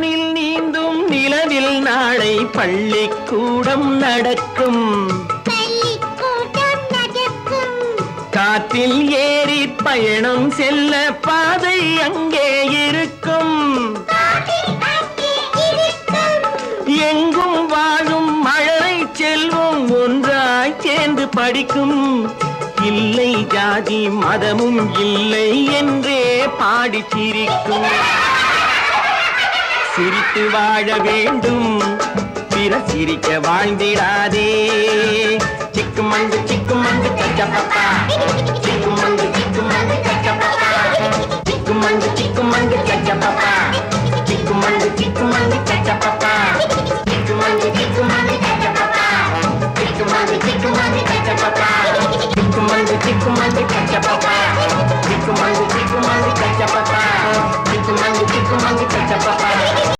நீந்தும் நிலவில் நாளை பள்ளிக்கூடம் நடக்கும். காற்றில் ஏறி பயணம் செல்ல பாதை அங்கே இருக்கும். எங்கும் வாழும் மழை செல்வம் ஒன்றாய் சேர்ந்து படிக்கும். இல்லை ஜாதி மதமும் இல்லை என்றே பாடி சிரிக்கும். சிரித்து வாழ வேண்டும், பிற சிரிக்க வாழ்ந்திடாதே. சிக்குமங்கு சிக்குமங்கு சச்சப்பப்பா, சிக்குமங்கு சிக்குமங்கு சச்சப்பப்பா, சிக்குமங்கு சிக்குமங்கு சச்சப்பப்பா, சிக்குமங்கு